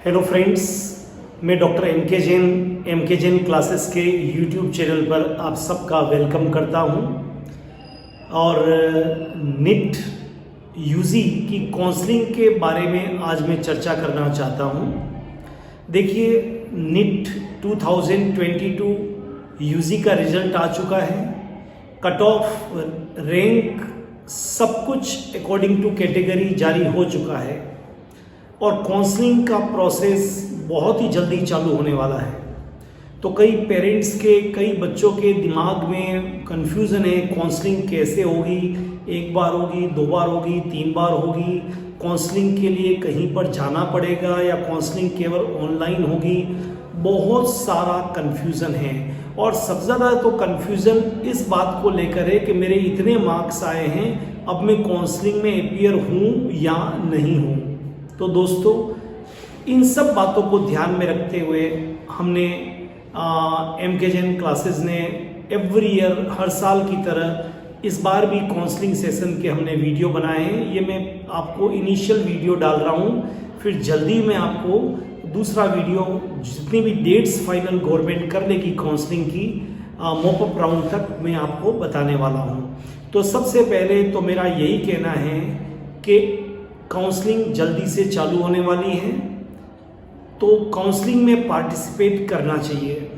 Hello friends, मैं doctor M के Jain classes के यूट्यूब चैनल पर आप सबका वेलकम करता हूं। और नीट यूजी की काउंसलिंग के बारे में आज मैं चर्चा करना चाहता हूं। देखिए, नीट 2022 यूजी का रिजल्ट आ चुका है। कट ऑफ रैंक सब कुछ अकॉर्डिंग टू कैटेगरी जारी हो चुका है और काउंसलिंग का प्रोसेस बहुत ही जल्दी चालू होने वाला है। तो कई पेरेंट्स के, कई बच्चों के दिमाग में कन्फ्यूज़न है, काउंसलिंग कैसे होगी, एक बार होगी, दो बार होगी, तीन बार होगी, काउंसलिंग के लिए कहीं पर जाना पड़ेगा या काउंसलिंग केवल ऑनलाइन होगी। बहुत सारा कन्फ्यूज़न है और सबसे ज़्यादा तो कन्फ्यूज़न इस बात को लेकर है कि मेरे इतने मार्क्स आए हैं, अब मैं काउंसलिंग में अपीयर हूँ या नहीं हूँ। तो दोस्तों, इन सब बातों को ध्यान में रखते हुए हमने एम के जैन क्लासेस ने एवरी ईयर, हर साल की तरह इस बार भी काउंसलिंग सेशन के हमने वीडियो बनाए हैं। ये मैं आपको इनिशियल वीडियो डाल रहा हूँ, फिर जल्दी मैं आपको दूसरा वीडियो, जितनी भी डेट्स फाइनल गवर्नमेंट कर लेगी काउंसलिंग की मॉपअप राउंड तक, मैं आपको बताने वाला हूँ। तो सबसे पहले तो मेरा यही कहना है कि काउंसलिंग जल्दी से चालू होने वाली है, तो काउंसलिंग में पार्टिसिपेट करना चाहिए।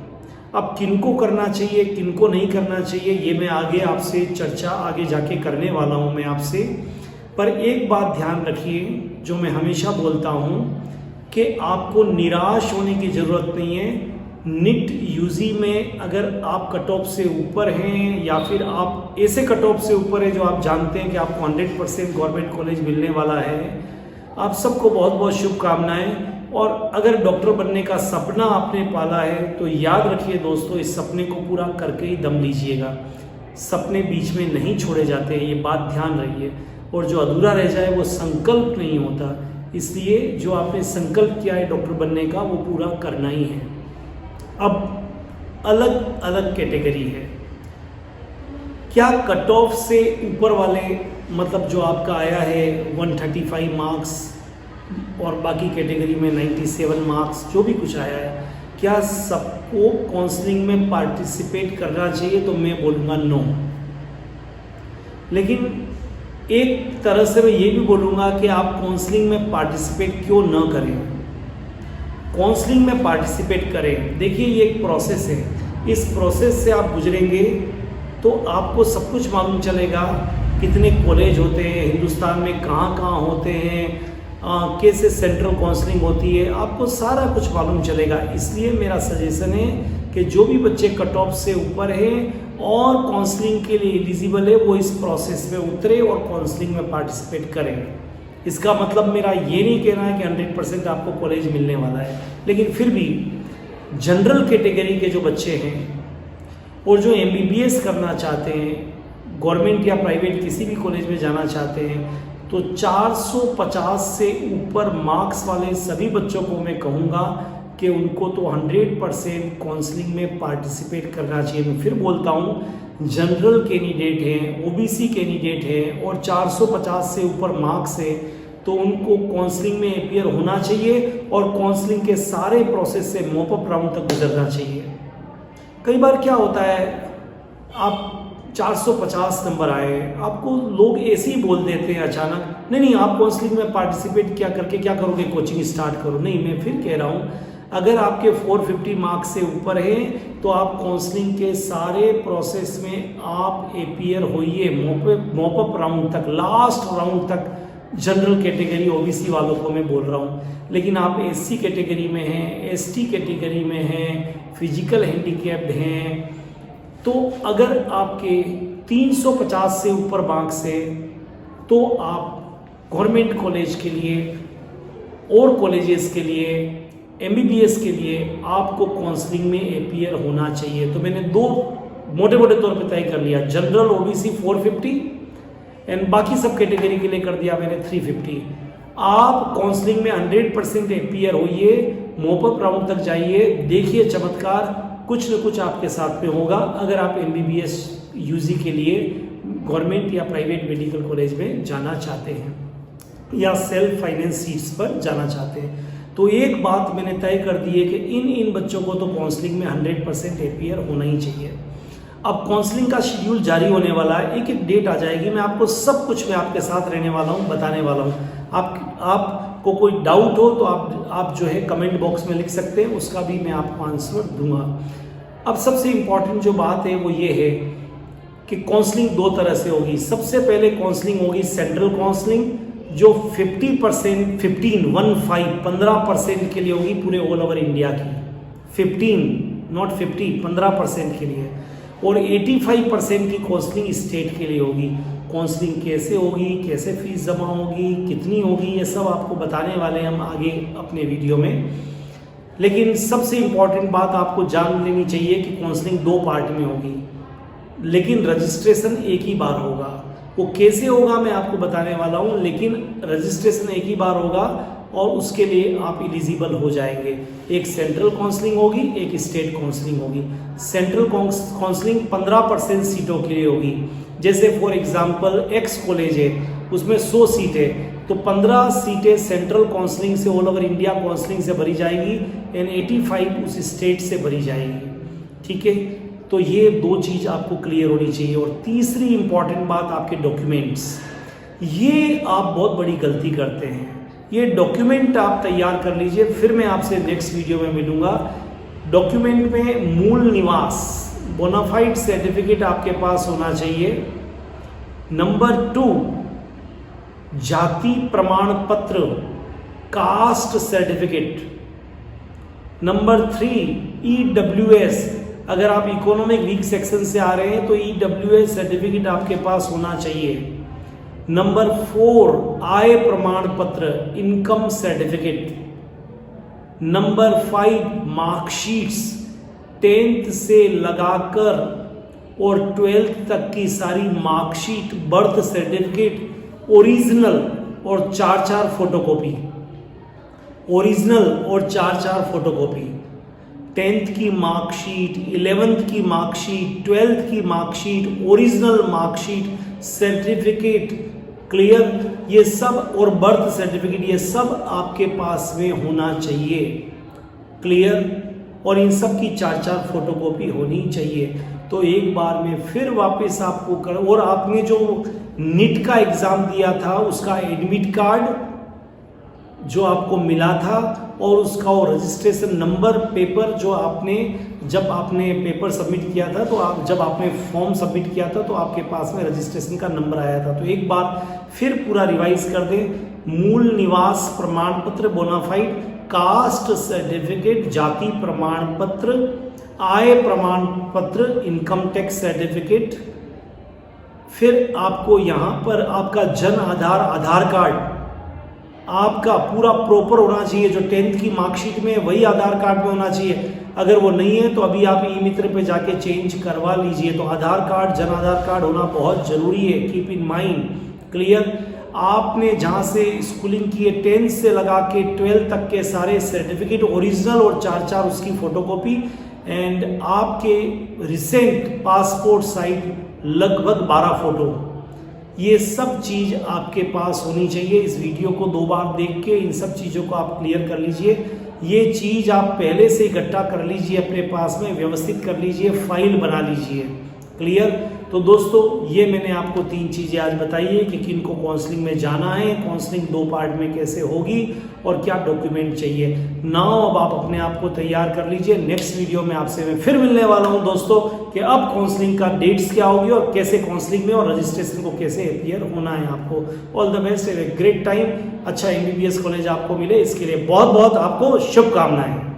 अब किनको करना चाहिए, किनको नहीं करना चाहिए, ये मैं आगे आपसे चर्चा आगे जाके करने वाला हूँ मैं आपसे। पर एक बात ध्यान रखिए, जो मैं हमेशा बोलता हूँ कि आपको निराश होने की ज़रूरत नहीं है। नीट यूजी में अगर आप कट ऑफ से ऊपर हैं या फिर आप ऐसे कट ऑफ से ऊपर है जो आप जानते हैं कि आपको 100% गवर्नमेंट कॉलेज मिलने वाला है, आप सबको बहुत बहुत शुभकामनाएं। और अगर डॉक्टर बनने का सपना आपने पाला है तो याद रखिए दोस्तों, इस सपने को पूरा करके ही दम लीजिएगा। सपने बीच में नहीं छोड़े जाते, ये बात ध्यान रखिए। और जो अधूरा रह जाए वो संकल्प नहीं होता, इसलिए जो आपने संकल्प किया है डॉक्टर बनने का, वो पूरा करना ही है। अब अलग अलग कैटेगरी है। क्या कट ऑफ से ऊपर वाले, मतलब जो आपका आया है 135 मार्क्स और बाकी कैटेगरी में 97 मार्क्स, जो भी कुछ आया है, क्या सबको काउंसलिंग में पार्टिसिपेट करना चाहिए? तो मैं बोलूँगा नो। लेकिन एक तरह से मैं ये भी बोलूँगा कि आप काउंसलिंग में पार्टिसिपेट क्यों न करें, काउंसलिंग में पार्टिसिपेट करें। देखिए, ये एक प्रोसेस है, इस प्रोसेस से आप गुजरेंगे तो आपको सब कुछ मालूम चलेगा। कितने कॉलेज होते हैं हिंदुस्तान में, कहाँ कहाँ होते हैं, कैसे सेंट्रल काउंसलिंग होती है, आपको सारा कुछ मालूम चलेगा। इसलिए मेरा सजेशन है कि जो भी बच्चे कट ऑफ से ऊपर हैं और काउंसलिंग के लिए एलिजिबल है, वो इस प्रोसेस में उतरे और काउंसलिंग में पार्टिसिपेट करें। इसका मतलब मेरा ये नहीं कहना है कि 100% आपको कॉलेज मिलने वाला है, लेकिन फिर भी जनरल कैटेगरी के जो बच्चे हैं और जो MBBS करना चाहते हैं, गवर्नमेंट या प्राइवेट किसी भी कॉलेज में जाना चाहते हैं, तो 450 से ऊपर मार्क्स वाले सभी बच्चों को मैं कहूँगा कि उनको तो 100% काउंसलिंग में पार्टिसिपेट करना चाहिए। मैं फिर बोलता हूँ, जनरल कैंडिडेट हैं, OBC कैंडिडेट हैं और 450 से ऊपर मार्क्स है, तो उनको काउंसलिंग में अपीयर होना चाहिए और काउंसलिंग के सारे प्रोसेस से मॉपअप राउंड तक गुजरना चाहिए। कई बार क्या होता है, आप 450 नंबर आए, आपको लोग ऐसे ही बोल देते हैं अचानक, नहीं आप काउंसलिंग में पार्टिसिपेट क्या करके क्या करोगे, कोचिंग स्टार्ट करो। नहीं, मैं फिर कह रहा हूँ, अगर आपके 450 मार्क्स से ऊपर हैं तो आप काउंसलिंग के सारे प्रोसेस में आप अपीयर होइए मॉपअप राउंड तक, लास्ट राउंड तक। जनरल कैटेगरी OBC वालों को मैं बोल रहा हूँ। लेकिन आप SC कैटेगरी में हैं, ST कैटेगरी में हैं, फिजिकल हैंडीकैप्ड हैं, तो अगर आपके 350 से ऊपर मार्क्स है तो आप गवर्नमेंट कॉलेज के लिए और कॉलेजेस के लिए, MBBS के लिए आपको काउंसलिंग में अपीयर होना चाहिए। तो मैंने दो मोटे मोटे तौर पे तय कर लिया, जनरल OBC 450 एंड बाकी सब कैटेगरी के लिए कर दिया मैंने 350। आप काउंसलिंग में 100% अपीयर होइए, मॉपअप राउंड तक जाइए, देखिए चमत्कार, कुछ न कुछ आपके साथ में होगा। अगर आप MBBS UG के लिए गवर्नमेंट या प्राइवेट मेडिकल कॉलेज में जाना चाहते हैं या सेल्फ फाइनेंस सीट्स पर जाना चाहते हैं, तो एक बात मैंने तय कर दी है कि इन बच्चों को तो काउंसलिंग में 100% अपीयर होना ही चाहिए। अब काउंसलिंग का शेड्यूल जारी होने वाला है, एक एक डेट आ जाएगी, मैं आपको सब कुछ मैं आपके साथ रहने वाला हूँ, बताने वाला हूँ। आपको कोई डाउट हो तो आप जो है कमेंट बॉक्स में लिख सकते हैं, उसका भी मैं आपको आंसर दूंगा। अब सबसे इम्पॉर्टेंट जो बात है वो ये है कि काउंसलिंग दो तरह से होगी। सबसे पहले काउंसलिंग होगी सेंट्रल काउंसलिंग, जो 15% के लिए होगी पूरे ऑल ओवर इंडिया की, 15% के लिए, और 85% की काउंसलिंग स्टेट के लिए होगी। काउंसलिंग कैसे होगी, कैसे फीस जमा होगी, कितनी होगी, ये सब आपको बताने वाले हैं हम आगे अपने वीडियो में। लेकिन सबसे इम्पॉर्टेंट बात आपको जान लेनी चाहिए कि काउंसलिंग 2 पार्ट में होगी, लेकिन रजिस्ट्रेशन एक ही बार होगा। वो कैसे होगा मैं आपको बताने वाला हूँ, लेकिन रजिस्ट्रेशन एक ही बार होगा और उसके लिए आप एलिजिबल हो जाएंगे। एक सेंट्रल काउंसलिंग होगी, एक स्टेट काउंसलिंग होगी। सेंट्रल काउंसलिंग 15% सीटों के लिए होगी। जैसे फॉर एग्जांपल एक्स कॉलेज है, उसमें 100 सीट है, तो 15 सीटें सेंट्रल काउंसलिंग से ऑल ओवर इंडिया काउंसलिंग से भरी जाएगी एंड 85 उस स्टेट से भरी जाएगी। ठीक है, तो ये 2 चीज़ आपको क्लियर होनी चाहिए। और तीसरी इंपॉर्टेंट बात आपके डॉक्यूमेंट्स, ये आप बहुत बड़ी गलती करते हैं। ये डॉक्यूमेंट आप तैयार कर लीजिए, फिर मैं आपसे नेक्स्ट वीडियो में मिलूंगा। डॉक्यूमेंट में मूल निवास बोनाफाइड सर्टिफिकेट आपके पास होना चाहिए। नंबर 2 जाति प्रमाण पत्र कास्ट सर्टिफिकेट। नंबर 3 EWS, अगर आप इकोनॉमिक वीक सेक्शन से आ रहे हैं तो EWS सर्टिफिकेट आपके पास होना चाहिए। नंबर 4 आय प्रमाण पत्र income certificate. Number 5 marksheets 10th से लगाकर और 12th तक की सारी मार्कशीट, बर्थ सर्टिफिकेट ओरिजिनल और 4 फोटोकॉपी, ओरिजिनल और 4 फोटोकॉपी। 10th की मार्कशीट, 11th की मार्कशीट, 12th की marksheet, original marksheet, certificate, clear, ये सब, और बर्थ सर्टिफिकेट, ये सब आपके पास में होना चाहिए। क्लियर, और इन सब की 4 फोटोकॉपी होनी चाहिए। तो एक बार में फिर वापस आपको और आपने जो नीट का एग्जाम दिया था उसका एडमिट कार्ड जो आपको मिला था और उसका वो रजिस्ट्रेशन नंबर पेपर जो आपने जब आपने पेपर सबमिट किया था, तो जब आपने फॉर्म सबमिट किया था तो आपके पास में रजिस्ट्रेशन का नंबर आया था। तो एक बार फिर पूरा रिवाइज कर दें। मूल निवास प्रमाण पत्र बोनाफाइड, कास्ट सर्टिफिकेट, जाति प्रमाण पत्र, आय प्रमाण पत्र, इनकम टैक्स सर्टिफिकेट। फिर आपको यहाँ पर आपका जन आधार कार्ड आपका पूरा प्रॉपर होना चाहिए। जो 10th की मार्कशीट में वही आधार कार्ड में होना चाहिए। अगर वो नहीं है तो अभी आप ई मित्र पे जाके चेंज करवा लीजिए। तो आधार कार्ड, जन आधार कार्ड होना बहुत ज़रूरी है, कीप इन माइंड। क्लियर, आपने जहाँ से स्कूलिंग की है 10th से लगा के 12th तक के सारे सर्टिफिकेट ओरिजिनल और 4 उसकी फोटोकॉपी, एंड आपके रिसेंट पासपोर्ट साइज लगभग 12 फोटो, ये सब चीज़ आपके पास होनी चाहिए। इस वीडियो को 2 बार देख के इन सब चीज़ों को आप क्लियर कर लीजिए। ये चीज़ आप पहले से इकट्ठा कर लीजिए, अपने पास में व्यवस्थित कर लीजिए, फाइल बना लीजिए। क्लियर, तो दोस्तों ये मैंने आपको 3 चीज़ें आज बताई है कि किन को काउंसलिंग में जाना है, काउंसलिंग 2 पार्ट में कैसे होगी और क्या डॉक्यूमेंट चाहिए। नाउ अब आप अपने आप को तैयार कर लीजिए। नेक्स्ट वीडियो में आपसे मैं फिर मिलने वाला हूं दोस्तों कि अब काउंसलिंग का डेट्स क्या होगी और कैसे काउंसलिंग में और रजिस्ट्रेशन को कैसे अपीयर होना है आपको। All the best, have a great time. अच्छा MBBS कॉलेज आपको मिले इसके लिए बहुत बहुत आपको शुभकामनाएं।